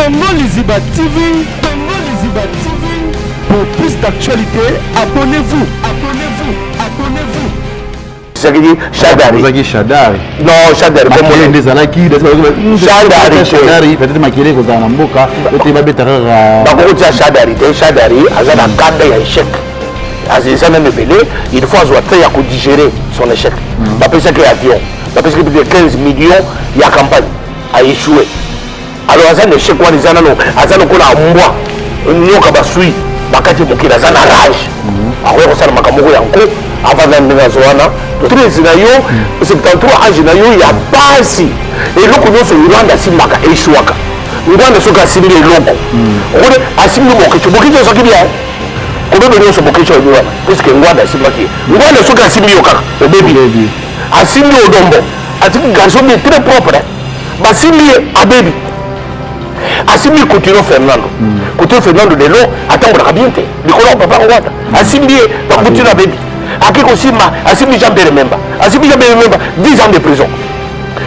Congo Liziba TV. Congo Liziba TV. Pour plus d'actualité, abonnez-vous. Abonnez-vous. Abonnez-vous. Shadari. Shadari. Non, Shadari. Shadari. Peut-être maquillé aux Anamboka. Shadari. Azana Ganda ya échec. Azana Mebele. Il faut digérer son échec. Parce que avion. Parce que 15 millions, il y a campagne a échoué. Alors Azana échec quoi les Anano. Azana Kola Mboa. Nyoka Basui. Bakati Mokila Azana rage. Alors on s'en makamoko yanko. Avant d'amener Zoana. 13 nayo, 73 âge nayo, il y a pas si. Et l'autre nous sommes Rwanda Simaka et Chouaka. Rwanda soka simile l'autre. On est assimilé mon question. Beaucoup de gens qui viennent. Combien de gens sont beaucoup de gens parce que Rwanda Simaki. Rwanda soka assimilé au kaka, au baby. Assimilé au dombo. Assimilé garçon est très propre. Assimilé à baby. Assimilé Coutinho Fernando. Coutinho Fernando de l'eau attend pour la bienté. Les colons papa Rwanda. Assimilé Coutinho à baby. Akiko Sima, Assimi Jean Remember. Assimi Jean Remember, 10 ans de prison.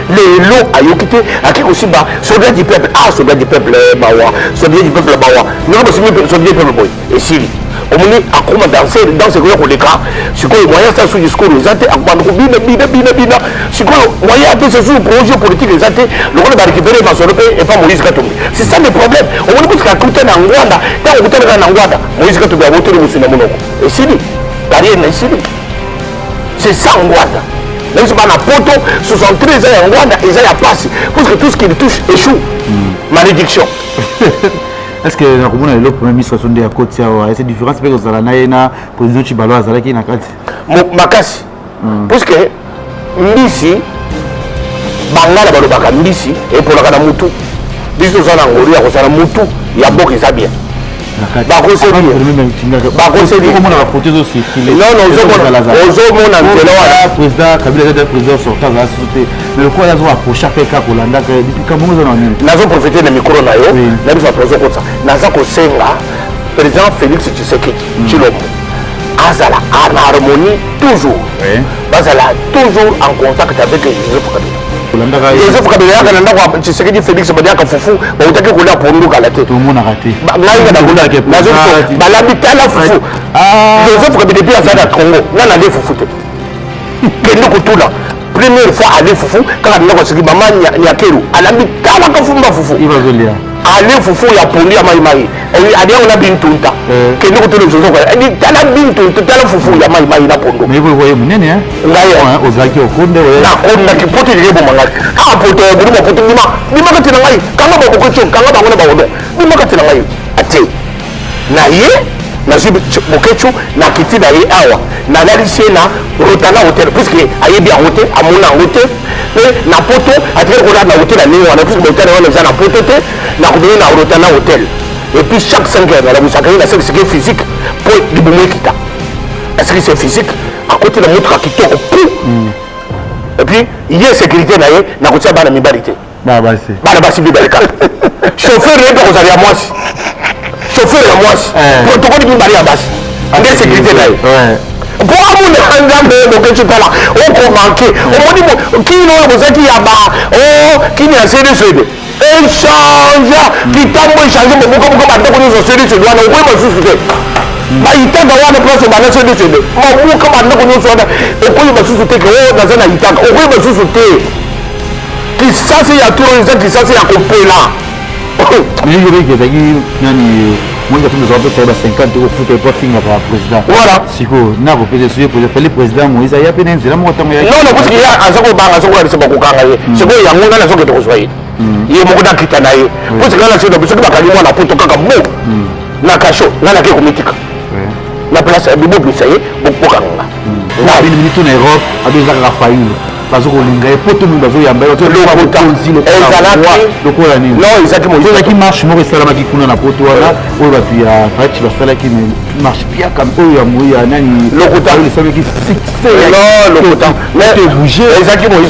Les lots à Yokite, Akiko Sima, soldat du peuple, soldat du peuple Bawa, soldat du peuple Bawa. Nous avons soldat du peuple Boy. Et Syrie. On est à comment danser dans ce qu'on a cas. C'est quoi le moyen ça sous discours les athées, à quoi nous bina. C'est quoi le moyen de ce sous projet politique les athées, le rôle va récupérer dans son pays et pas Moïse Katumbi. C'est ça le problème. On va nous dire qu'à côté d'Angwanda, quand on côté d'Angwanda, Moïse Katumbi a voté le Moussina Monoko. Et Syrie. C'est ça en Rwanda. Même si on a poto, 73 ans en Rwanda, ils ont la place. Parce que tout ce qui les touche échoue. Malédiction. Est-ce que nous avons le premier ministre de la côte, c'est différent parce que vous avez un président Chibalo Azalaki na kati. Makasi. Parce que Mbisi, Bangala balobaka Mbisi et pour la Mutu. Biso zana ngori ya kozala Mutu ya boka ezabia. Bakoseli comment la photo aussi non ozomona nzela wana président Kabila est président sortant la société mais le quoi yazo approcher peka kolanda que depuis quand vous en avez nazo profiter na micro na yo na biso projet ko ça naza ko senga président Félix Tshisekedi Tshilombo azala en harmonie toujours bazala toujours en contact avec Joseph Kabila kana ndako Tshisekedi Félix Badiaka fufu ba utaki kolia pondu kala te tout le monde a raté ngai na kolia ke nazo balabitala fufu Joseph Kabila depuis azala Congo nana de fufu te kendo kutula première fois aller fufu kala ndako siki mama nyakeru alabitala ka fumba fufu ibazolia aller fufu ya pondu ya mai adia ona bintunta kendo kutula Joseph Kabila tala bintunta tala fufu ya mai na pondu mais vous voyez munene hein ngai ozaki okonde na konda kipote lebo mangaki poto buri mapoto nima kati na ngai kanga ba bokocho kanga ba ngona ba wodo nima kati na ngai ate na ye na zibi bokecho na kiti na ye awa na lalisie na rotana hotel puisque aye bien hotel amona hotel na poto atire ko na hotel na ningo na puisque hotel wana za na poto te na ko na rotana hotel et puis chaque 5 heures na busaka na c'est physique pour libumwe kita est-ce que c'est physique à côté de notre kitoko et puis il y a sécurité na ye na kotia bana mibalité bana basi bibalika chauffeur ne pas ozalia mwasi chauffeur ya mwasi protocole bi bari ya basi ande sécurité na ye pour amuna ngambe donc tu parles on ko manquer on modi qui no bozaki ya ba qui ni assez de suede échange qui tambo échanger mo ko ba ndako ni so suede suede wana ko ba susu te ba itanga wana place ba na suede suede mo ko ba ndako ni so wana ko ba susu te ko na zana itanga ko ba susu te qui ça c'est ya tout ça qui ça c'est ya kopela mais je vais que nani moi je nous avons fait 50 euros pour que pas finir par président voilà siko na ko pese suye pour le président Moïse ya pena nzela mo tamu ya non parce qu'il y a azako banga azako ya seba ko kanga ye siko ya ngona na soke to kuswahili ye mo kuda kita na ye parce que là c'est donc siko bakali mwana poto kaka mo na kasho na ke komitika la place ya bibo bisa ye bokanga na une minute en Europe a deux ans la faillite parce que linga e poto mu bazo yamba to le ko tonzi le ko ni non exactement il qui marche mo restera ma kikuna na poto wana o ba tu ya fachi basala qui marche bien comme o ya mo ya nani le kota le savait qui fixé non le kota mais bouger exactement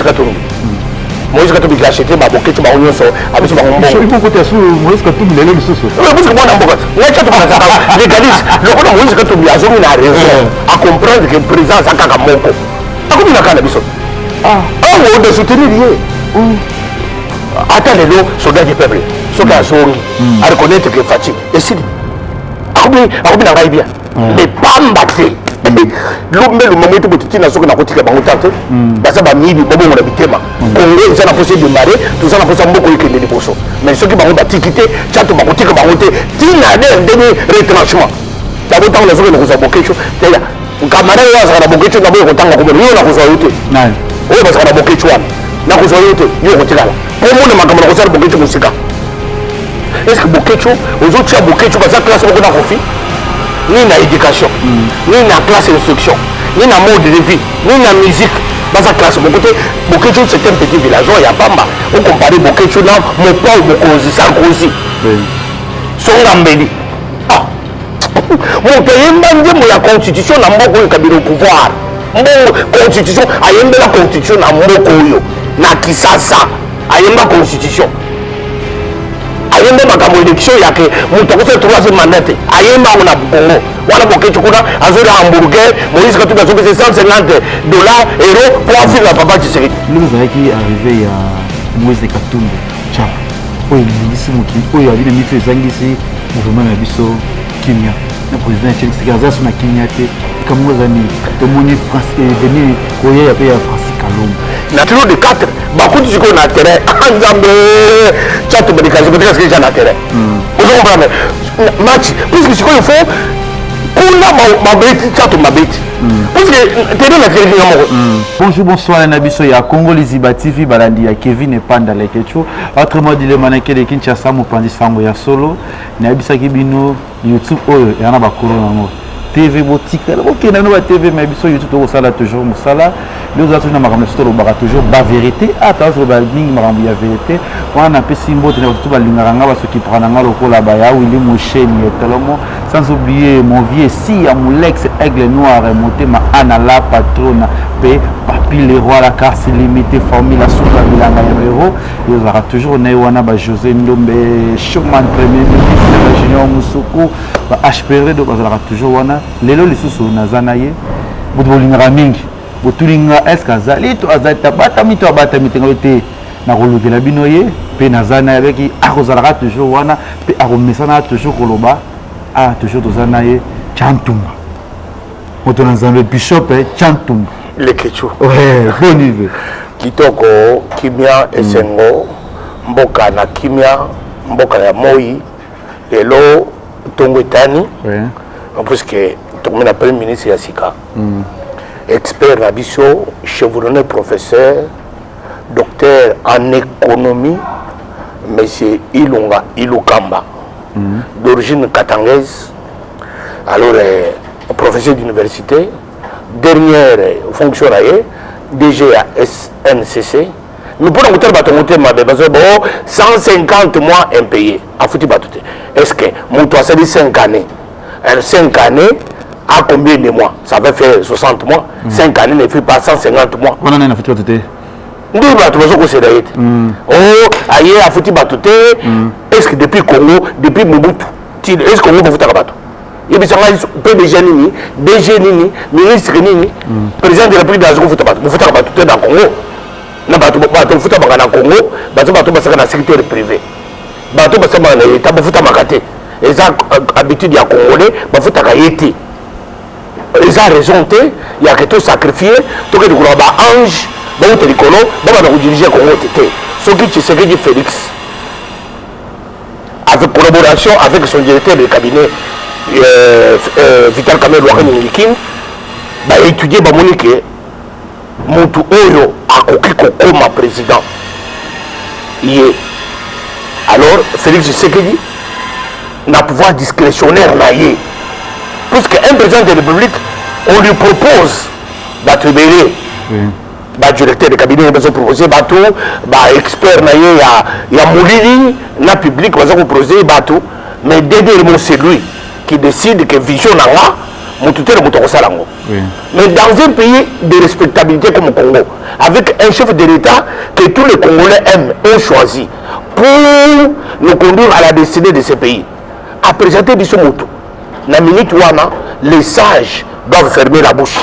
Moïse Katumbi qui a acheté ma boquette ma union so avec ce bonbon je peux côté sous Moïse Katumbi le sous mais parce que moi na boquette moi tu as ça légaliste le ko Moïse Katumbi a zomi na raison à comprendre que président zakaka moko akumi na kana biso on doit soutenir lié. Attends les lots, soldats du peuple. ce qui a songi à reconnaître que Fati et si akobi na ngai bien mais pamba te lumbe lumongo ete botuti na soki na kotika bango tante baza bamiyibi bobongo na bitema kongo eza na posa edemare toza na posa mboko ekende liboso mais soki bango batiki te tiato bakotika bango te tina deni retranchement dabo ntango na soki na kozwa bokecho teya kamara oyo azaka na bokecho na boyo kotanga kobena yo na kozwa yo te oyo bazaka na bokecho wana na kozwa yo te yo kotikala pomona makambo na kosala bokecho mosika est ce que bokecho ozotia bokecho baza classe moko na kofi ni na éducation ni na classe instruction ni na mode de vie ni na musique baza classe moko te bokecho c'est un petit villageois ya pamba ocompare bokecho na mopao mokonzi sarkozy songa mbeli moto ayemba nzembo ya constitution na mboka oyo kabila pouvoir mbongo constitution ayembela constitution na mboka oyo na kisasa ayemba constitution ayemba makambo élection yake moto akosala troisième mandat te ayemba yango na bongo wana bokeco kuna azoli hamburger moïse katumbi azopesa 150 dollars euro po afile na papa tshisekedi ndenge ezalaki arrivé ya moïse katumbi chap oyo elingisi mokili oyo ali na miso ezangisi mouvement na biso kimia na président ya tshisekedi aza so na kimia te likambo eza nini tomoni venir koyeya mpe ya francis kalombo na trio de 4 bakuti sikoyo na terrain nzambe tyato badikasike eza na terrain ozokomprendre match puisque sikoyo il faut kuna mabeti tyato mabeti puisque terrain na televinga moko bonjour bonsoir na biso ya Congo Liziba TV balandi ya Kevin Epanda lekecho autrement dit le manakele Kinshasa mopanzi sango ya solo na bisaki bino YouTube oyo yana bakolo nango TV botika ok na no TV mais biso YouTube to sala toujours musala les autres na makambo to lobaka toujours ba vérité attention ba mingi makambo ya vérité wana pe simbo te na to balingaka nga basoki prana nga lokola ba ya Willy Mosheni etalomo sans oublier mon vieux si ya Molex Aigle Noir motema ana la patrona pe papi le roi la carte limitée formule suka bilanga ya héros ils aura toujours na wana ba José Ndombe showman premier ministre Junior Musuku ba HPR do bazala toujours wana lelo lisusu nazana ye bolinga mingi botulinga est-ce azali to azata batami to abatami tengo te na kolukela bino ye pe nazana avec akozalaka toujours wana pe akomesana toujours koloba toujours tozana ye chantumba moto na nzambe bishop chantumba lekecho bon niveau kitoko kimia esengo mboka na kimia mboka ya moi lelo tongo etani puisque tokomi na premier ministre ya sika expert na biso chevronné professeur docteur en économie monsieur Ilunga Ilukamba d'origine katangaise alors professeur d'université dernière fonction DG à SNCC mais pour nous faire battre ma bébé 150 mois impayés à foutu battre est-ce que mon toit c'est 5 années 5 années à combien de mois ça va faire 60 mois 5 années ne fait pas 150 mois on en a fait battre ndio battre bazo ko sédaït oh aye a foutu battre est-ce que depuis Congo depuis Mobutu est-ce que Congo peut foutre battre et puis ça va PDG nini DG nini ministre nini président de la République de la foutre battre dans Congo na bato foutre banga na Congo bato basaka na secteur privé bato basaka na état foutre makate et ça habitude ya congolais bafutaka yete ils ont raison te il y a que tout sacrifié tout que du ba ange ba ou telikolo ba ba diriger Congo tété ce qui Tshisekedi Félix avec collaboration avec son directeur de cabinet Vital Kamerhe Lwakani ba étudier ba monique mutu oyo akoki kokoma président yé alors Félix Tshisekedi n'a pouvoir discrétionnaire naïe puisqu'un président de la République on lui propose d'attribuer le directeur de cabinet ils ont proposé bateau expert naïe il y a Moulini na public ils ont proposé bateau mais dernièrement c'est lui qui décide que vision nanga motutere motokosalango mais dans un pays de respectabilité comme le Congo avec un chef de l'État que tous les Congolais aiment ont choisi pour nous conduire à la destinée de ce pays à présenter Bissou Moto. Na minute wana, les sages doivent fermer la bouche,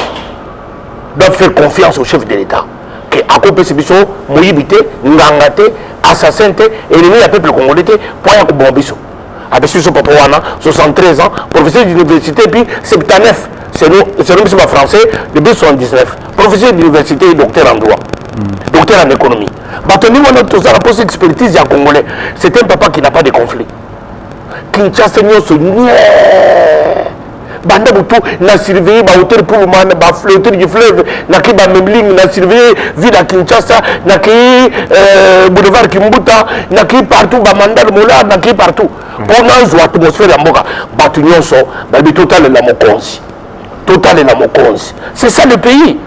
doivent faire confiance au chef de l'État. Que à côté de Bissou, Mouyibité, Ngangate, assassin, ennemi du peuple congolais, pour y avoir biso. Avec ce papa 73 ans, professeur d'université, puis 79. C'est nous, français, depuis 79. Professeur d'université et docteur en droit. Docteur en économie. Batoni, on a tous la poste expertise à Congolais. C'est un papa qui n'a pas de conflit. Kinshasa, banda butu na surveiller ba hôtel pour man ba fleuteur du fleuve na ki ba memling na surveiller ville à Kinshasa na ki boulevard Kimbuta na ki partout ba mandal mola na ki partout pour nous atmosphère ya mboka batu nyonso ba bi total la mokonzi c'est ça le pays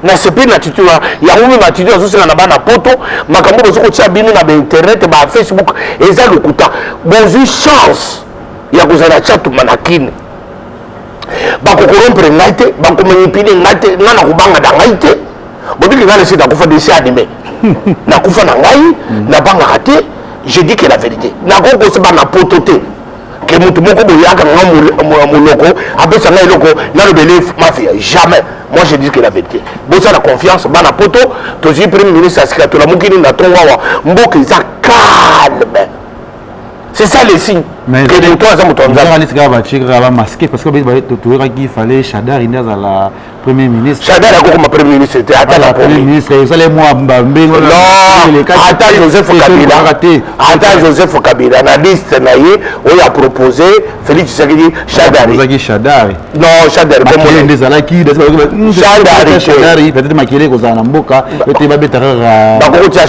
na sepe na titu ya ngumi na titu zo sala na bana poto makambo bozo ko tia bino na ba internet ba Facebook eza lokuta bonjour chance ya kozala chatu manakine bakokorompre ngai te bakomanipile ngai te nga na kobanga na ngai te bobiki nga lesi nakufa desi anime nakufa na ngai nabangaka te je dis que la vérité nakokoseba na poto te ke motu moko boyaka nga moloko apesa ngai eloko nalobele mafia jamais. Moi je dis que la vérité bosa la confiance bana poto tozwi premier ministre asika tola mokili na tongo awa mboka eza calme. C'est ça les signes. Mais que de toi, ça me tombe. Masqué parce que il fallait Chadar il à la premier ministre. Chadar a comme premier ministre c'était la premier ministre. Vous allez moi non. Attends Joseph Kabila. Attends Joseph Kabila. La liste naïe on a proposé Félix Tshisekedi Chadar. Chadar. Non Chadar. Chadar peut-être maquillé aux Anamboka. Peut-être va bêter. Bakoti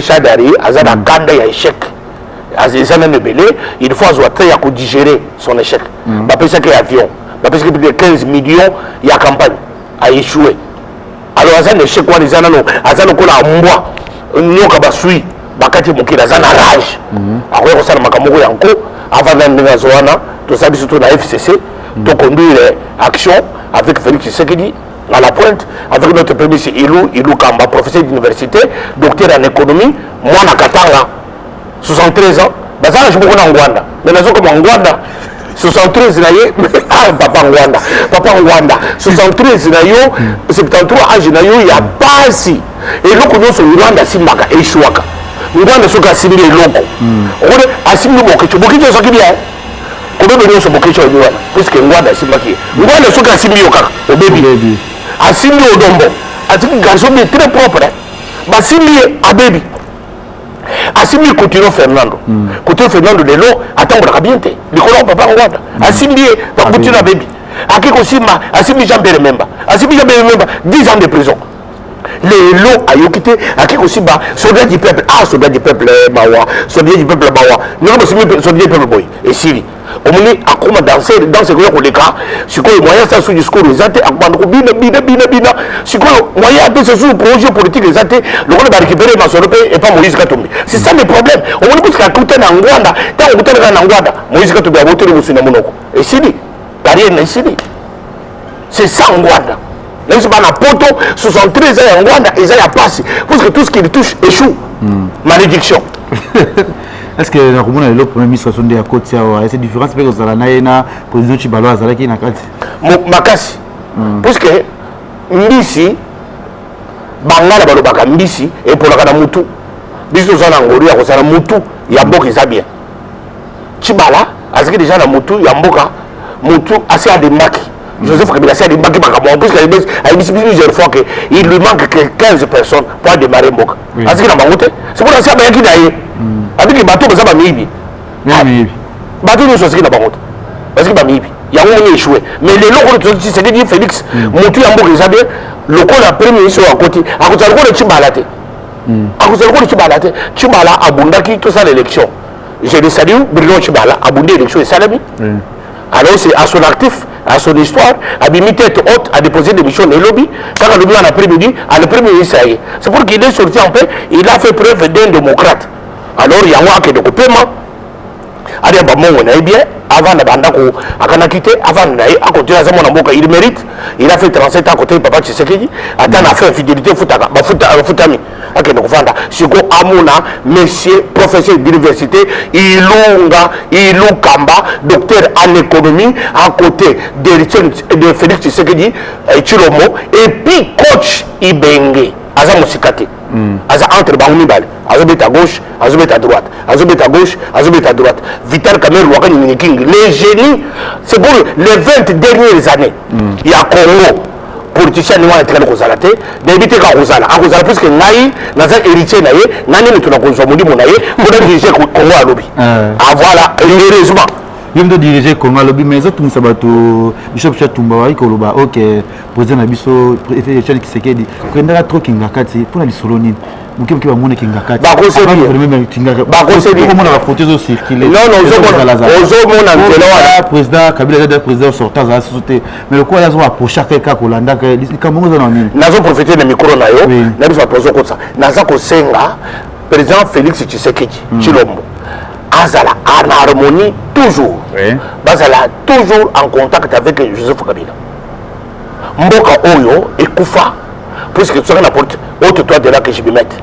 Chadar azana kanda ya échec. Il faut digérer son échec. Parce que l'avion, parce que plus de 15 millions, il y a campagne a échoué. Alors, il y a un échec, il y a un mois, il y a un basui, bakati mokila zana rage. Alors, il y a un makamoko yanko avant d'amener Zoana, tout ça surtout la FCC, de conduire action avec Félix Tshisekedi à la pointe, avec notre premier ministre Ilou Kamba, professeur d'université, docteur en économie, moi na Katanga. 73 ans, bazala je beaucoup en Rwanda. Mais nazo comme en Rwanda 73 naye papa Rwanda 73 nayo 73 âge nayo ya basi et loko no so Rwanda simbaka eshwaka Rwanda soka simbi loko okole asimbi bokecho soki bien ko bebe no so bokecho Rwanda puisque Rwanda simbaki Rwanda soka simbi yokaka o baby asimbi odombo atiki garçon bien très propre ba simbi a baby Assimbi Coutinho Fernando. Coutinho Fernando de l'eau, attends, on a bien été. Les colons, papa, on va. Assimbi Coutinho Baby. Akiko Sima, Assimbi Jean-Pierre Memba. Assimbi Jean-Pierre Memba, 10 ans de prison. Les lots à Yokite, Akiko Sima, soldat du peuple. Ah, soldat du peuple, Bawa. Soldat du peuple, Bawa. Nous avons soldat du peuple, Boy. Et Syrie. On est à comment danser dans ce cas. Si quoi, moyen ça sous discours, les athées, à comment bina. Si quoi, moyen de ce sous projet politique, les athées, le rôle va récupérer ma soeur et pas Moïse Katumbi. C'est ça le problème. On est plus qu'à tout en Rwanda. Tant qu'on est en Rwanda, Moïse Katumbi a voté le Moussina Monoko. Et Syrie, rien n'est Syrie. C'est ça en Rwanda. Même si on a poto, 73 ans en Rwanda, ils ont passé. Parce que tout ce qui les touche échoue. Malédiction. Est-ce que le premier ministre sont des côté est cette différence parce que la président Chibalo azalaki na kati makasi parce que mbisi bangala balobaka mbisi et pour la mutu biso zana ngori ya kozala mutu ya mboka eza bien Chibala azaki déjà na mutu ya mboka mutu assez à des maki Joseph Kabila assez à des maki makambo parce que il plusieurs fois que il lui manque que 15 personnes pour démarrer mboka azaki na bangote c'est pour ça bayaki na ye avec les bateaux ça va mibi bateau nous sommes na bangote parce que ba mibi ya ngoni échoué mais les locaux de c'est dit Félix mutu ya mboka eza bien le col a premier ministre à côté à côté de Chibala te à côté de Chibala abundaki tout ça l'élection je le salue Bruno Chibala abundé l'élection et salami alors c'est à son actif à son histoire à mis tête haute à déposer des missions des lobbies quand le lobby en après-midi à le premier ministre c'est pour qu'il est sorti en paix il a fait preuve d'un démocrate alors il y a un qui est de paiement allez bah mon on est bien avant de bandako akana quitté avant à côté à mon amboka il mérite il a fait 37 ans à côté de papa Tshisekedi attend a fait fidélité futaka ba futami akena kufanda siko amuna monsieur professeur d'université Ilou Kamba docteur en économie à côté de Félix Tshisekedi Chilomo et puis coach Ibenge aza mosikate aza entre bango mibale azobeta à gauche azobeta à droite azobeta à gauche azobeta à droite Vital Kamerhe Lwaka Nyinyi King les génies c'est pour les 20 dernières années il y a Congo politicien ni wana tika kozala te debite ka kozala parce que ngai naza héritier na ye nani mutu na kozwa modimo na ye mbona diriger Congo alobi voilà heureusement yom de diriger Congo alobi mais ça tout ça bato Bishop Chatumba wa ikoloba OK président na biso préfet Charles Kisekedi prendra trop kingakati pour la solonine mukimu kiba mone kingakati ba conseiller comment la photo zo circuler non ozo mona nzela président Kabila da président sortant za société mais le quoi yazo approcher quelqu'un kolanda ka kamongo za nini nazo profiter de micro na yo na biso pozo ko ça naza ko senga président Félix Tshisekedi Tshilombo azala en harmonie toujours bazala toujours en contact avec Joseph Kabila mboka oyo ekufa puisque tu as la porte haute toi de là que je vais mettre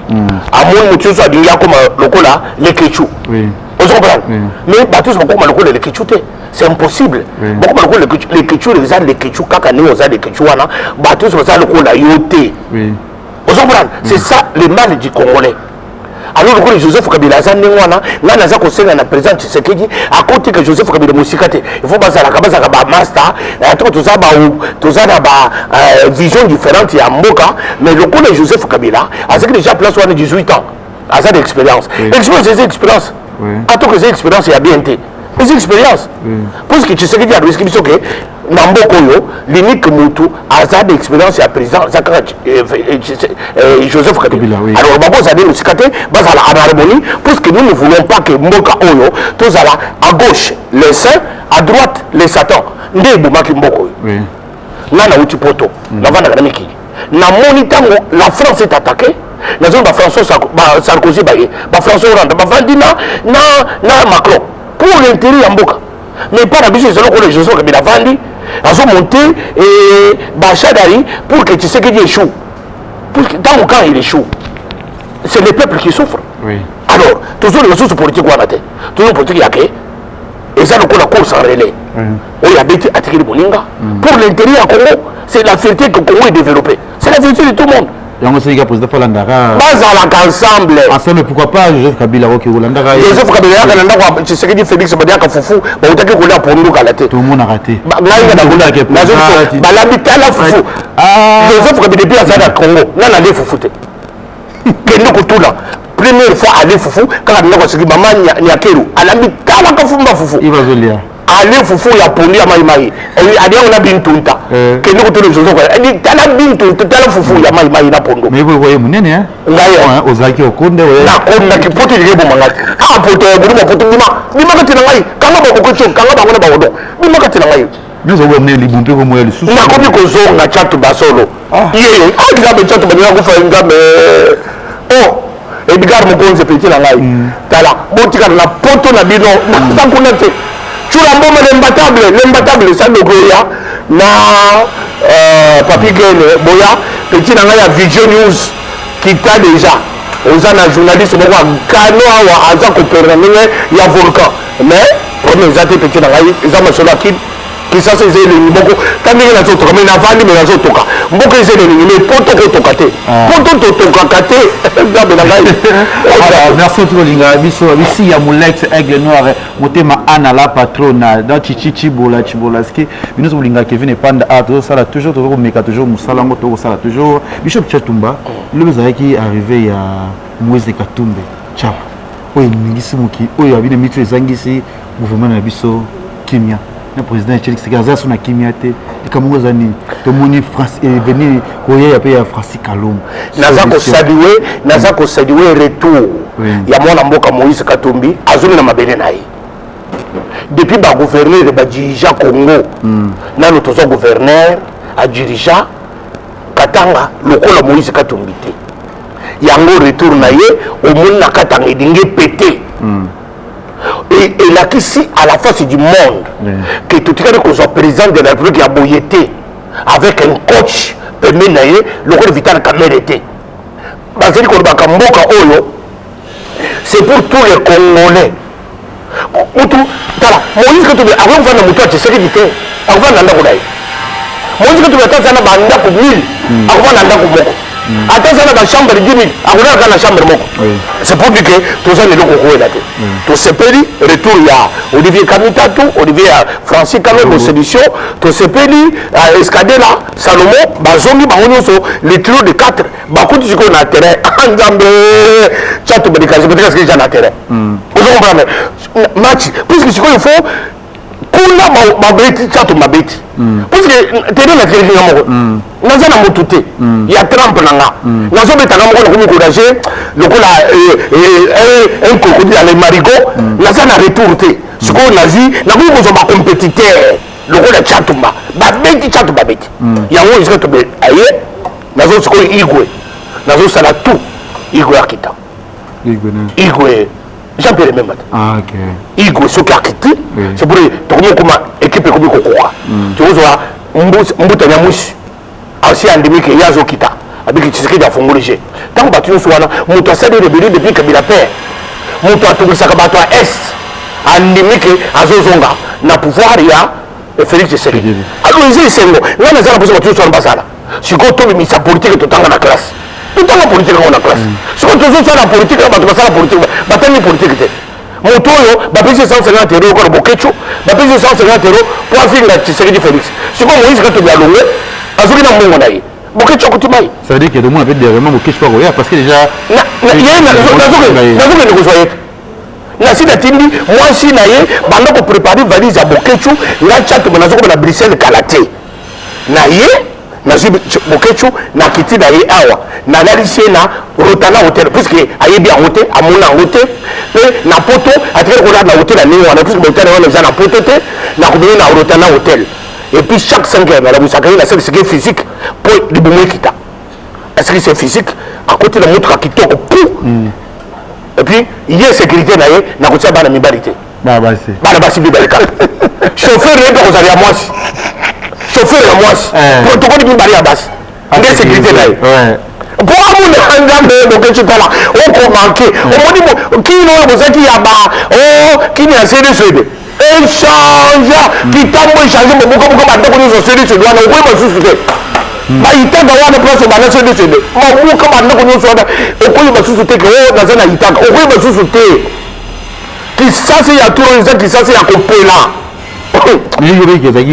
à mon motu soit dit comme lokola les Kéchou vous comprenez mais bateau c'est comme lokola les Kéchou c'est impossible beaucoup lokola les Kéchou les Kéchou kaka ni oza les Kéchou wana bateau c'est ça lokola yote vous comprenez c'est ça le mal du Congolais. Alors que Joseph Kabila azane wana nga naza kosenga na président Tshisekedi à côté que Joseph Kabila musikate il faut bazala kabaza ba master to za na ba vision différente ya mboka mais le coup de Joseph Kabila a déjà place wana 18 ans a ça d'expérience expérience à tout que ces expériences ya bien été les expériences parce que Tshisekedi a risqué biso que na mboko yo l'unique mutu aza d'expérience ya président Zakara Joseph Kabila alors babo za de musikate bazala en harmonie parce que nous ne voulons pas que mboka oyo tozala à gauche les saints à droite les satans nde bomaki mboko yo na uti poto na vanda kana miki na moni tango la France est attaquée na zone ba François Sarkozy ba François Hollande ba vandi na Macron pour l'intérêt ya mboka mais pas la biso c'est là que Joseph Kabila vandi azo monter et Bachadari pour que Tshisekedi échoue. Pour que dans le camp il échoue. C'est le peuple qui souffre. Alors, toujours les ressources politiques on a été. Toujours politique yake. Et ça nous la course en relais. On y habite à Tikiri Boninga. Pour l'intérêt à Congo, c'est la fierté que Congo est développée. C'est la fierté de tout le monde. yango c'est le président Falandara bazalaka ensemble pourquoi pas Joseph Kabila OK Holandara Joseph Kabila ya kana ndako Tshisekedi Félix Badiaka fufu ba utaki kolia pondu kalate tout le monde a raté ngai na kolia ke balabi tala fufu Joseph Kabila bi azana Congo nana le fufu te kendo kutula première fois aller fufu kala ndako siki mama nyakeru alambi tala ka fumba fufu ibazolia aller fufu ya pondu ya mai adia ona bintunta kendo kutula Joseph Kabila tala bintunta tala fufu ya mai na pondu mais vous voyez munene hein ngai ozaki okonde na konda kipoti lebo mangati a poto ya buri mapoto bima kati na ngai kanga ba kokocho kanga ba ngona ba odo bima kati na ngai nous avons mené les buntu comme moi les sous na kobi ko zonga chatu basolo yeye a diga be chatu ba ngako fa ngabe Edgar Mokonze petit na ngai tala botika na poto na bino na kuna te chura mboma l'imbattable ça dogoya na papi gene boya petit na ngai ya Vision News qui t'a déjà aux un journaliste de Kano à Aza Copernic il y a volcan mais premier zate petit na ngai za masolo qui ça c'est le mboko quand il y a les autres mais na vandi mais les autres toka mboko c'est le mais poto ko tokate poto to tokate ngabe na ngai merci tout linga biso ici ya Molex Aigle Noir motema ana la patrona dans chichichi bola chibolaski bino linga Kevin Panda ato sala toujours to meka toujours musalango to sala toujours Bishop Chatumba le bezaki arrivé ya Moïse Katumbe chap oyo ngisi muki oyo abine mitu ezangisi gouvernement na biso kimia le président Félix Tshisekedi son kimia te kamongo zani to moni France est venu koya ya pe ya Francis Kalum naza ko saluer retour ya mwana mboka Moïse Katumbi azuli na mabene naye depuis ba gouverneur ba dirija Congo na lo tozo gouverneur a dirija Katanga lokola Moïse Katumbi te yango retour na ye au monde na Katanga edinge pété et là qu'ici à la face du monde que tout le monde soit président de la République a boyété avec un coach permis naïe le rôle Vital Kamerhe était basé ko ba kamboka oyo c'est pour tous les Congolais mutu tala Moïse Katumbi avant vana mutu a Tshisekedi te avant nanda ko dai Moïse Katumbi tata na banda ko 1000 avant nanda ko moko Attends, ça dans la chambre de 10 000. Après, dans la chambre, c'est pour dire que tout ça n'est pas au là. Tout ce pays, retour, il y a Olivier Kamitatou, Olivier Francis Kamel, aux séditions, tout ce pays, Escadela, Salomon, Bazongi, les trios de 4, Bakou, tu sais qu'on a terrain, Andambe, Tchatou, Badikazi, peut-être que j'ai un terrain. Vous comprenez? Match, puisque ce qu'il faut, kuna mabeti tatu mabeti parce que tene na tele ngamo naza na motute ya Trump nanga nazo beta ngamo ko encourager lokola un crocodile les marigots naza na retour te siko nazi na ko bozo ba compétiteur lokola chatumba babeti chatu babeti yango isko to be aye nazo siko igwe nazo sala tout igwe akita igwe Jean-Pierre Membat. Ah, ok. Igwe soki akiti, c'est pour comment équipe comme Kokoa. Tu vois, Mbuta Nyamusi, ancien endémique, Yazo Kita, avec Tshisekedi a fondé le jeu. Tant que tu sois là, Moutou a cédé rebelle depuis Kabila Père. Moutou a tout ça kabato à Est, endémique, à Zozonga, na pouvoir il y a Félix Tshisekedi. Alors ils sont là, on a besoin de tout sur l'ambassade. Si tu as mis sa politique, tu as dans la classe. Tout le politique dans la classe. Si on te fait la politique, on va faire la politique. On va faire la politique. Mon toyo, on va payer 150 € au Bokecho, on va payer 150 € pour faire la Tshisekedi Félix. Si on Moïse, quand on a loué, on va faire la monnaie. Bokecho, tu m'as dit. Ça veut dire qu'il y a des gens qui ont vraiment Bokecho parce que déjà. Il y a une négociation. Nasi na tindi moi si na ye banda ko préparer valise à Bokecho la chat bonazo ko na Bruxelles kalaté na ye na Bokecho na kiti na ye awa na lalisie na rotana hôtel puisque aye bien hôtel amona hôtel et na poto atire ko na hôtel na niwa na puisque hôtel na na poto te na ko na rotana hôtel et puis chaque 5 heures la busaka na c'est physique pour libumwe kita est-ce que c'est physique à côté de montre kitoko pou et puis il y a sécurité na ye na ko tia bana mibalité bana basi bibalika chauffeur ne ko zalia mwasi chauffeur ya mwasi protocole bi bari ya basi nde sécurité na ye pour amuna ngambe donc tu tala on ko manquer on moni qui no bozaki ya ba qui ni asede sede échange qui tambo échanger mo ko ba ndako ni so sede sede wana ko ba susu te ba itanga wana place ba na sede sede mo ko ba ndako ni so wana ko ba susu te ko na zana itanga ko ba susu te qui ça c'est ya tour qui ça c'est ya kopela mais il y a des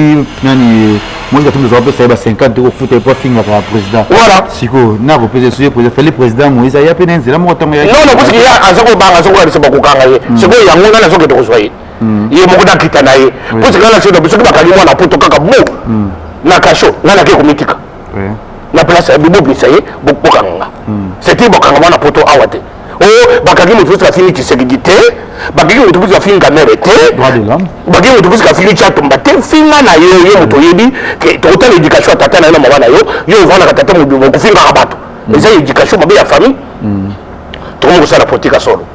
nani moi j'ai tout ça 50 € foot pour finir par président voilà siko na repéser sur le président Moïse ya penenze la mo tonga non parce qu'il y a azako banga azako c'est pas kokanga ye siko yango na soke to soye ye moko na kitana ye parce que là c'est donc soki bakali mo na poto kaka bo na kasho na ke komitika na place bibo bisaye bokanga c'était bokanga na poto awate oh bakagi mutu sa fini Tshisekedi te bakagi mutu sa fini Kamere te droit de l'homme bakagi mutu sa fini Chatumba te finga na yo mutu yebi ke tota l'éducation tata na mama na yo vona ka tata mutu ko finga rabato eza éducation mabe ya famille to mo sala politique solo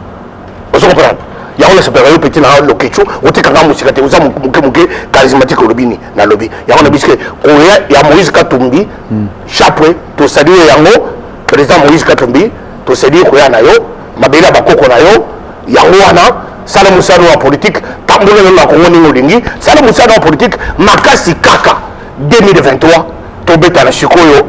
ozo comprendre ya on se période petit na lokecho otikanga musika te uza muke charismatique lobini na lobby ya on biske oya ya Moïse Katumbi chapwe to saluer yango président Moïse Katumbi to saluer ko ya na yo mabela bakoko na yo yango wana sala musaro wa politique tambola na Kongo ni ngolingi sala musaro wa politique makasi kaka 2023 to beta na sikoyo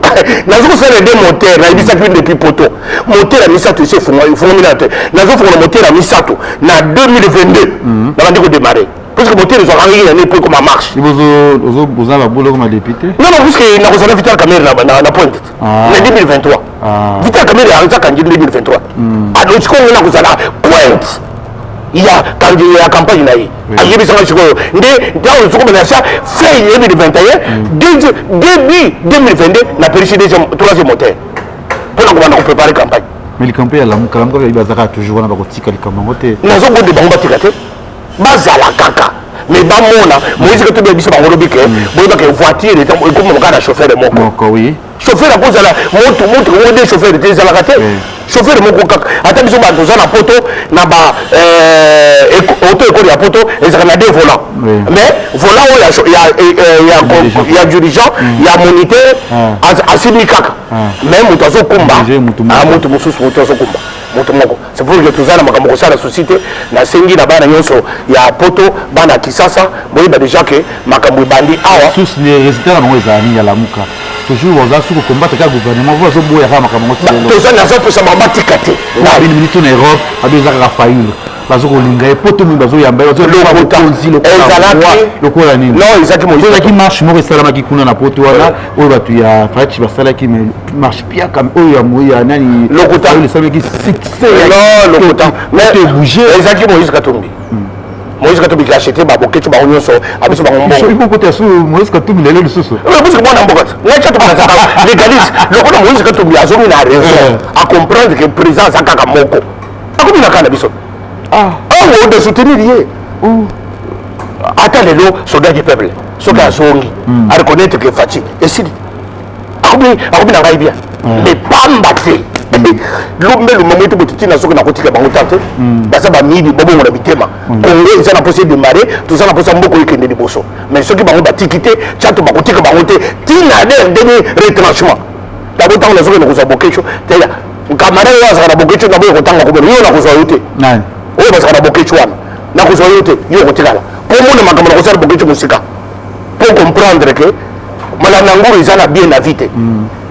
nazo sala des moteurs na ibisa plus depuis poto moteur à misato c'est fond minate nazo fond moteur à misato na 2022 na bandi ko démarrer parce que moteur ils ont rien né pour comment marche vous avez boulot comme député non parce que na ko sala Vital Kamerhe na point na 2023 Vital Kamerhe a arrêté en 2023 alors tu connais na ko sala point il y a candidat à campagne là il y a besoin de dans le second achat fin 2021 début 2022 na président troisième moteur pour qu'on préparer campagne mais le campagne la mukalam ko ibazaka toujours na bakotika le kamangote nazo bonde bango batikate bazala kaka mais bamona Moïse que tu biso bango lobike boyeba que voiture est comme mon gars chauffeur moko oui chauffeur à cause de la montre on des chauffeurs de la raté chauffeur moko kaka ata biso ba toza na poto na ba auto école ya poto et ça na deux volants mais volant il y a dirigeant il y a moniteur asimi kaka même moto komba moto mususu moto komba moto moko c'est pour que toza na makambo ça la société na sengi na bana nyonso ya poto bana kisasa boyeba déjà que makambo bandi awa tous les résultats na bango ezali ya lamuka toujours oza soki combattre kaka gouvernement vo azoboyaka makambo toza nazoposa mama tika te abini minute na Europe abi eza kaka faillure bazokolinga ye po to mingi bazoyamba ye lokola nini ezalaki marche moko esalamaki kuna na poto wana oyo bato ya fachi basalaki mais marche piaka oyo ya nani esalamaki succès ezalaki Moïse Katumbi Moïse Katumbi qui a acheté Babokecho Baonyoso abiso bango il faut que tu Moïse Katumbi lelo lisusu parce que moi na mbokata ngacha to kana légaliste lokolo Moïse Katumbi azomi na raison à comprendre que président zakaka moko akomi na kana biso on de soutenir lié attends les lots soldats du peuple soki azongi à reconnaître que Fachi et si akomi na ngai bien mais pamba te lombe lo moment to botiti na soki na kotika bango tante basa ba midi bobo na bitema Congo ils ont posé démarrer tout ça na posa mboko ikende liboso mais soki bango batikité chato bakotika bango te tina dernier retranchement d'abord tant na soki na koza bokecho teya kamara yo azana bokecho na boyo kotanga ko yo na koza yote nani oyo basa na bokecho wana na koza yote yo kotikala pour moi makambo na koza bokecho musika pour comprendre que malana nguru izana bien na vite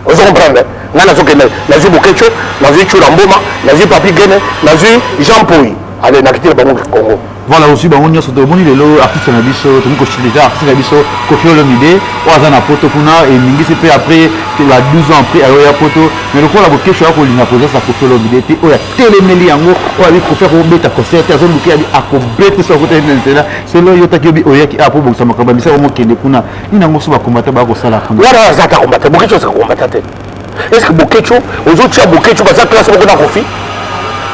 vous comprenez nana soki nazwi bokecho nazwi chura mboma nazwi papi gene nazwi Jean Poy ale nakitila bango Congo voilà aussi bango nyonso tomoni lelo artiste na biso tomi koshilika artiste na biso Koffi Olomide oyo aza na poto kuna emingisi mpe après la 12 ans après ayo ya poto mais lokola bokecho ya kolinga présence ya Koffi Olomide te oyo atelemeli yango oyo abi kofaire kobeta concert azoluki abi akobete so kote nzela selo yotaki obi oyaki apo bokisa makambo bisa omokende kuna nini yango so bakombata bakosala kuna wana azata kombata bokecho sa kombata te est-ce que bokecho ozotia bokecho baza classe moko na Koffi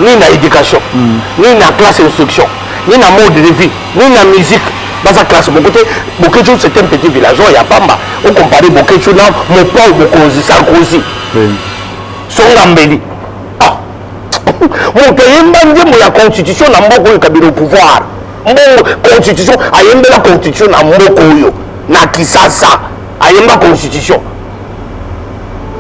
ni na éducation ni na classe instruction ni na mode de vie ni na musique baza classe moko te bokecho c'est un petit villageois ya pamba on compare bokecho na Mopao Mokonzi Sarkozy songa mbeli moto yemba nzembo ya constitution na mboko oyo kabila au pouvoir constitution ayemba la constitution na mboko oyo na Kisasa ayemba constitution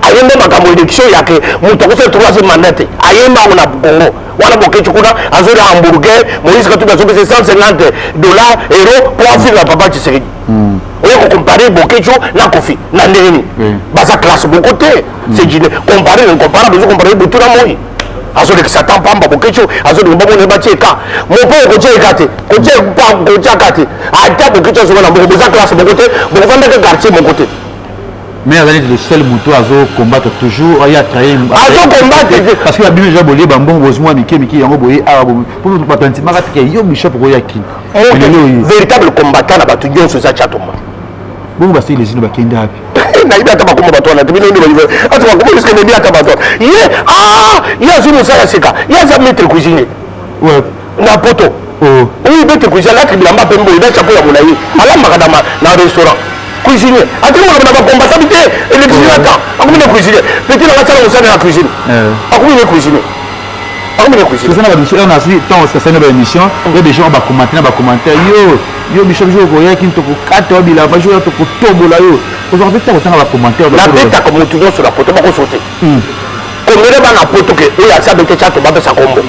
ayemba makambo élection yake mutu akosala troisième mandat te ayemba ngo na Congo wana bokecho kuna azoli hamburger Moïse Katumbi azopesa 150 € pour affaire na papa Tshisekedi oyo kocompare bokecho na Koffi na ndenge baza classe moko te c'est dire comparer incomparable ozo comparer butu na moi azolekisa ta pamba bokecho azolinga bongo batie ka mopo kotie ka te kotie ka te ata bokecho azonga na mboko baza classe moko te bokofandaka quartier moko te mais azali le seul moto azo combattre toujours aya trahi azo combattre parce que abimi déjà bolé bambon bozwa miki yango boye awa pour nous patenti maka te yo bishop ko yaki véritable combattant na batu nyonso za chatomba bongo basi les ino bakende api na iba ta bakoma bato na tebino ndo ba ata bakoma iske ne biata bato ye azo musala seka ye aza maître cuisinier ouais na poto oui maître cuisinier la kibamba pembo ida chapeau ya molayi ala makadama na restaurant cuisinier atimo na ba combattant bité élection ata akomi na cuisinier petit na sala musala na cuisine akomi na cuisinier c'est ça na biso on a si tant ça c'est une émission il y a des gens ba commenter yo bishop jo ko yaki ntoko kata obila ba jo to ko tobola yo aujourd'hui ta ko ba commenter la tête comme tout sur la photo ba ko sauter komere ba na poto ke oya sa bete chato ba pesa kombo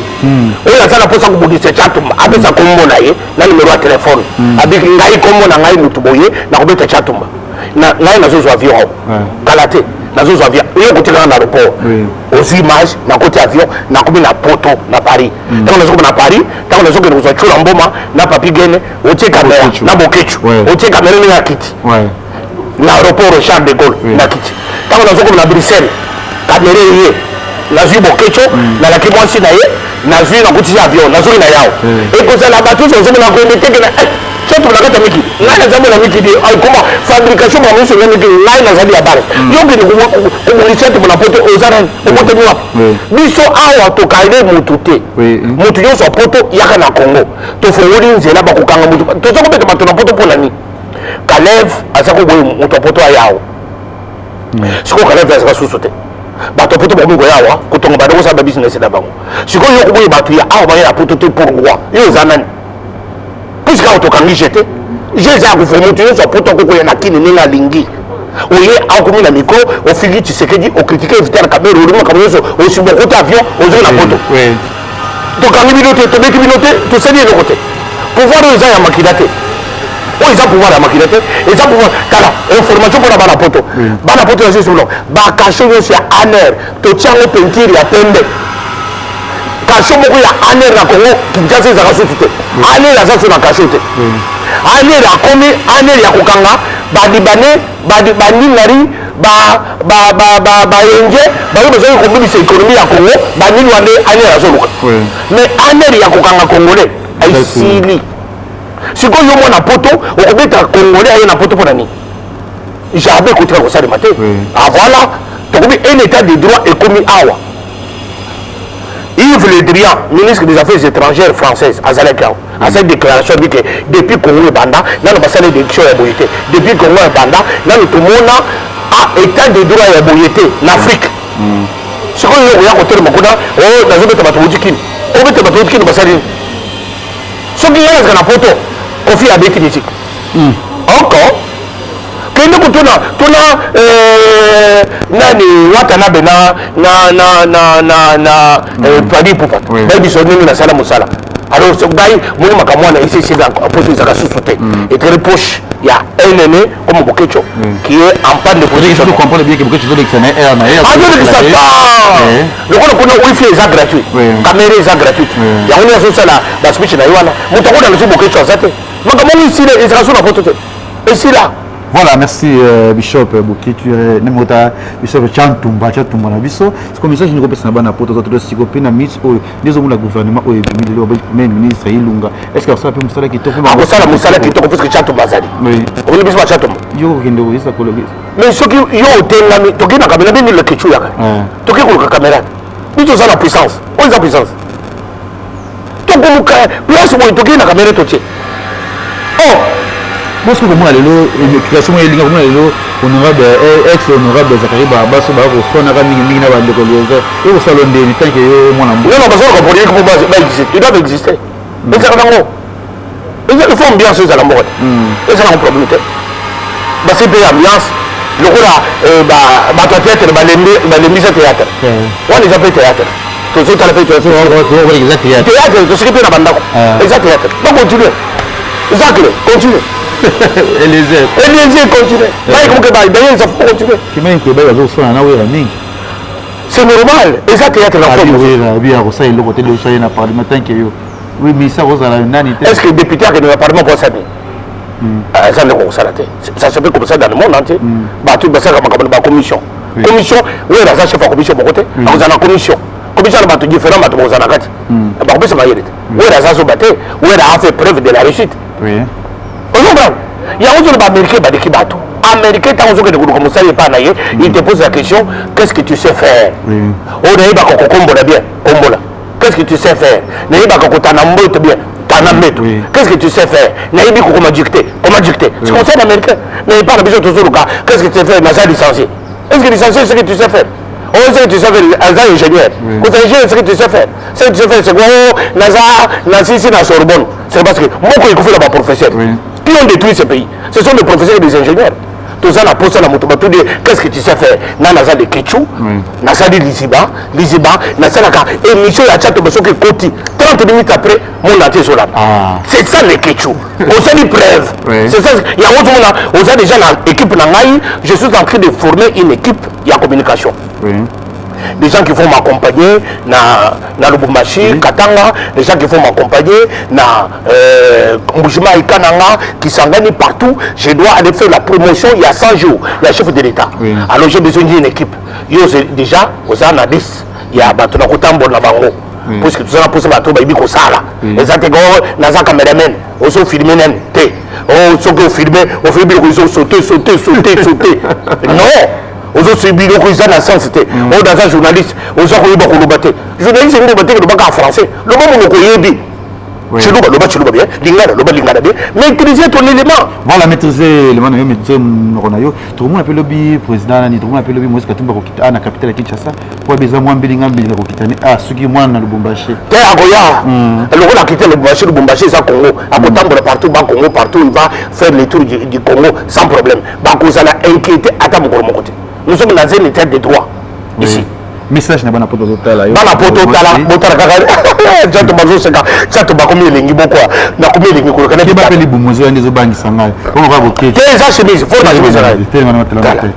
oya sa na posa ko budi se chato ba pesa kombo na ye na numéro ya téléphone abiki ngai kombo na ngai mutu boye na ko beta chato ba na ngai na zo avion galate na zo avion yo ko tika na aéroport aux images na côté avion na ko na poto na Paris tant na zo na Paris tant na zo ke ko chula mboma na papi gene o tie caméra na bokechu o tie caméra na kiti na aéroport Charles de Gaulle na kiti tant na zo ko na Bruxelles caméra ye nazwi bokecho na la kimwasi na ye nazwi na kuti avion nazwi na yao et ko ça la bateau zo na ko meteke na chato na kata miki na na zambo na miki di comment fabrication ba muso na miki na na zabi ya bare yo ke ko lichete na poto ozara ko poto mwa biso awa to kaide mutu te mutu yo so poto yaka na Congo to fongoli nzela ba ko kanga mutu to zo ko beta bato na poto pona ni Kalev azako boye mutu poto ayao siko Kalev azaka susote bato poto ba mungo yawa kutonga bado ko sa business na bango siko yo ko boye bato ya awa ba ya poto te pour roi yo zanani puisque autokangi jeté jésus a kufumu tu so poto ko ya nakini ninga lingi oye akomi na micro o fili Tshisekedi o critiquer Vital Kamerhe o limo kamoso o siboko ta avion o zo na poto to kangi binote to beki binote to sali le côté pouvoir eza ya makidate Oh, ils ont pouvoir à maquiller. Ils ont pouvoir. Kala, information pour la banapoto. Banapoto, c'est sur l'eau. Bakacho, c'est aner. Tu tiens au peinture, il y a pende. Kacho, il y a aner à Congo. Kinshasa, c'est la société. Aner, la société, la cachote. Aner, à Komi, aner, à Kokanga. Badibane, Badinari, Bayenje, besoin de comprendre l'économie à Congo. Badini, aner, à Zoluka. Mais aner, à Kokanga congolais. Aïsili. Si vous avez un poto, vous pouvez être congolais et un poto pour l'année. J'ai écouté ça le matin. Ah voilà, un état de droit est commis à Awa. Yves Le Drian, ministre des Affaires étrangères françaises, à cette déclaration dit que depuis Congo et Banda, dans le bassin d'élection et boyauté, depuis Congo et Banda, dans le monde a état de droit et boyauté en Afrique. Ce qu'on a côté de Makouna, oh, dans un état de Matoudikin, on met Matoudikin au bassin. Ce qui est dans la photo, confie à Bétinici. Encore, que nous avons nani Watanabe na Padi Poupa. Baby Sonini na Sala Moussala. Alors ce gars, moi makamwana ici c'est dans photo ils ont sous-sauté. Et très proche, il y a un aîné comme Bokecho qui est en panne de position. Je comprends bien que Bokecho doit l'examiner air na air. Ah non, c'est ça. Le qu'on a wifi est gratuit. Caméra est gratuite. Il y a une chose là, la speech na Yoana. Moutako dans le Bokecho ça te. Makamwana ici les ils sont sur la photo. Ici là. Voilà, merci Bishop Bouki, tu es Nemota Bishop Chantumba na biso. C'est comme ça que je ne repère pas na poto de Sikopé na mis au les hommes la gouvernement au premier ministre Ilunga. Est-ce que ça peut Moussala qui toque ah ça la Moussala qui toque parce que Chantumba zali. Oui. On le bisma Chantumba. Yo kende ko isa ko le. Mais ce qui yo tengami toki na caméra bien le kichu yaka. Toki ko la caméra. Ni to ça la puissance. On la puissance. To ko muka place mo toki na caméra toche. Oh parce que comment lelo éducation et linga comment lelo honorable ex-honorable Zakari Babaso ba ko sona ka mingi na bande ko leza et au salon de tant que yo mona mbo non parce que pour dire que ba exister il doit exister mais ça dango il faut ambiance ça la mort et ça un problème ba c'est bien ambiance le quoi ba théâtre ba lembi ça théâtre on les appelle théâtre tout ça la fait théâtre théâtre tout ce qui peut na banda exact théâtre donc continue exact continue Eliezer continue. D'ailleurs, ça faut continuer. C'est normal. Et ça, théâtre la forme. Est-ce que le député a un parlement pour ça? Ça ne ça se fait comme ça dans le monde entier. Tu vas faire la commission. Commission, oui, ça chef de commission de côté. Vous avez la commission. Commission de différents matériaux. Vous avez la carte. Oui, ça se battait. Oui, ça a fait preuve de la réussite. Il y a un autre américain qui bat tout. Américain, il te pose la question, qu'est-ce que tu sais faire? Qu'est-ce que tu sais faire? Qu'est-ce que tu sais faire? Comment dicter? C'est comme ça l'américain. Mais pas besoin de toujours le cas. Qu'est-ce que tu sais faire? Licencié. Est-ce que licencié, c'est ce que tu sais faire? Oh, c'est que tu sais faire un ingénieur. Quand ingénieur, c'est ce que tu sais faire. C'est ce que tu sais faire, c'est quoi? Na Sorbonne. C'est parce que moi, je fais là-bas professeur. Qui ont détruit ce pays? Ce sont des professeurs et des ingénieurs. Tout ça, la pose à la moto, tout dire qu'est-ce que tu sais faire? Naza de Ketchou, Naza de Liziba, Naza de émission à Tchato Bessoke Koti. 30 minutes après, mon entier sur là. C'est ça les Ketchou. On s'est dit preuve. C'est ça. Il y a autre monde, on a déjà l'équipe Nangaï. Je suis en train de former une équipe, il y a communication. Des gens qui vont m'accompagner dans Lubumbashi, Katanga, des gens qui vont m'accompagner dans Mbujima et Kananga, qui s'engagent partout. Je dois aller faire la promotion il y a 100 jours, il y a chef de l'État. Alors j'ai besoin d'une équipe. Déjà, aux analystes, il y a Batona Kotambo Nabango. Parce que tout ça, pour ça, il y a ça. Les intégrants, les caméramans, ils sont filmés, ils sont filmés, ils ont sauté. Non! Aux autres bidons qui sont dans le sens, dans un journaliste, aux autres qui sont dans le journaliste, c'est en français. Le moment où on est chez nous, le bien, l'ingara bien, maîtriser ton élément. Voilà, maîtriser l'élément, maîtriser Ronayo. Tout le monde appelle le président, tout le monde appelle le Moïse Katumba Kokita, la capitale de Kinshasa. Pour les besoins Belinga Belinga Kokita, ceux qui sont dans le Lubumbashi. T'es à Goya. Le rôle a quitté le Lubumbashi, c'est Congo. À Kotambo, partout, Congo, partout, il va faire les tours du Congo sans problème. Bakouzala inquiété à ta côté. Nous sommes dans un état de droit ici. message na bana poto totala yo bana poto tala botala kaka jato bazo seka jato bakomi elengi boko na komi elengi ko kana ke ba peli bumozo ndezo bangisa ngai ko ba boke ke eza chemise forme chemise na te ngana matela te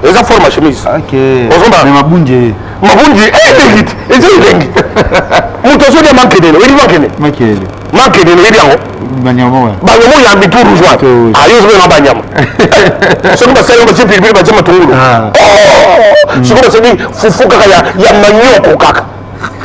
eza forme chemise OK mais mabunje elengi eza elengi muto so de mankedele odi mankedele edi yango banyama ya bitu rouge wa ayo zo na banyama soki basali ba tipili ba jama tungulu soki basali fufu kaka ya manyoko kaka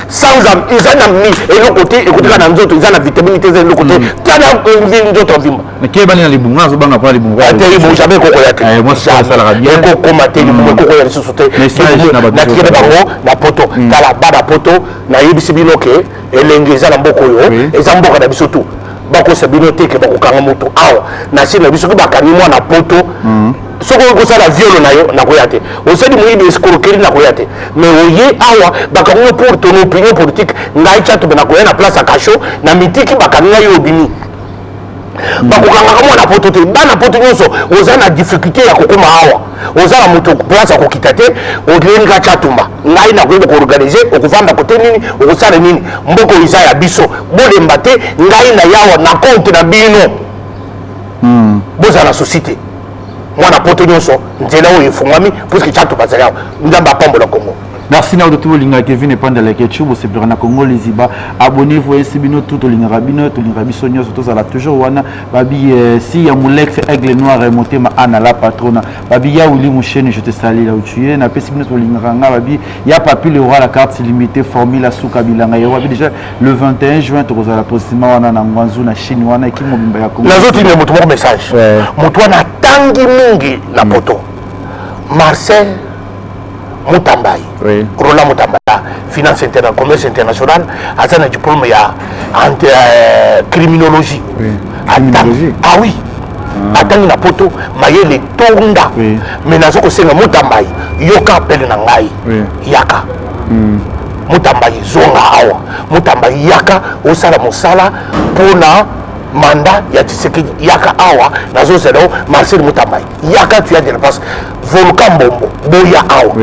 sans ils en ont mis et le côté écoutez quand nous autres ils en ont vitamine T le côté tana nzoto vimba mais ke bani na libunga zo banga pa libunga ateli bon jamais koko yake moi ça la bien koko maté libunga koko ya sosité na kide bango na poto tala bada poto na yebisi binoke elengeza na mboko yo ezamboka na biso tu bako sabino teke bako kanga moto awa na sina biso ko bakani mwa na poto soko kosala violo na yo na koyate osadi moyibi escroquerie na koyate mais oye awa bakango pour ton opinion politique ngai chato bana koya na place à cacho na mitiki bakanga yo bini bakokanga mwa na poto te bana poto nyonso oza na difficulté ya kokoma awa oza na moto place ya kokita te olenga chatumba ngai na koyeba koorganiser okuvanda kote nini okosala nini mboko iza ya biso bolemba te ngai na yawa na compte na bino bozala société mwana poto nyonso nzela oyo efungwami puisque chato bazali awa nzambe apambola Congo. Merci na tout linga Kevin et panda la ketchup c'est plus na Congo les iba abonnez-vous et si bino tout linga rabino tout linga bisonyo surtout ça la toujours wana babi si ya mulex aigle noir et motema ana la patrona babi ya uli mon chaîne je te salue là où tu es na pesi bino tout linga nga babi ya papi le roi la carte limitée formule suka bilanga yo babi déjà le 21 juin to la prosima wana na ngwanzu na Chine wana ki mobimba ya Congo. Les autres ils me montrent mon message. Moto na tangi mingi na poto. Marcel Mutambai, Roland Mutambala, finance internationale, commerce international, à un diplôme il y a criminologie. Ah oui. Attends na poto, maye le tonga. Mais nazo ko senga Mutambai, yoka appelle na ngai. Yaka. Mutambai zonga awa. Mutambai yaka osala mosala pona mandat ya Tshisekedi yaka awa nazo zelo Marcel Mutambai. Yaka tu as de la place volcan bombo boya awa.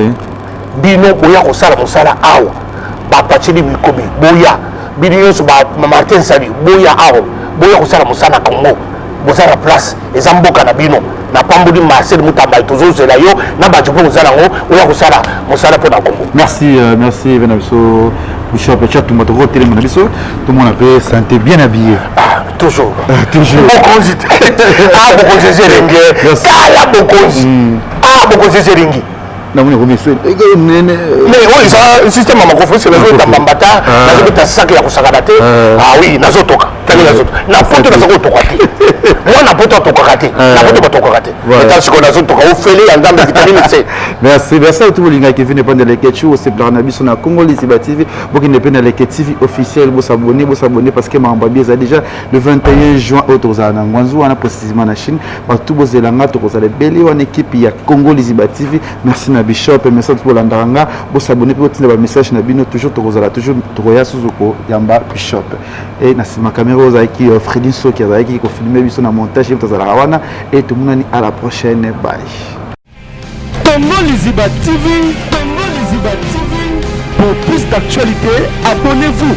Bino boya kosala mosala awa bapacheli mikobi boya bino nyonso Martin Sali boya awa boya kosala mosala Congo bozala place eza mboka na bino na pamboli Marcel Mutambai tozozela yo na bato mpo kozala ngo oya kosala mosala mpo na Congo. Merci Venabiso Bishop et chat tout le monde télé Venabiso tout le monde a peu santé bien habillé. Toujours bokonzi bokonzi zeringi kala bokonzi bokonzi zeringi na muni komiswe nene mais oui ça système à ma c'est le tambambata na zobeta sac ya kusakana te oui nazotoka tani nazotoka na poto nazotoka te moi na poto toka te na poto batoka te eta siko nazotoka ofele ya ndambe vitamine C. Merci à tout le monde qui vient prendre les ketchup c'est plan na biso na Congo Liziba TV boki ne pena les TV officiel bo s'abonner parce que mamba bieza déjà le 21 juin autoza na Ngwanzu wana précisément na Chine partout bo zelanga to kozala beli wana équipe ya Congo Liziba TV. Merci na Bishop et message pour l'andanga bo s'abonner pour tenir ba message na bino toujours to kozala toujours Troya Suzuko yamba Bishop et na sima caméra ozaki Fredin Soki azaki ko filmer biso na montage et tozala wana et tout le monde à la prochaine bye. Congo Liziba TV pour plus d'actualité abonnez-vous.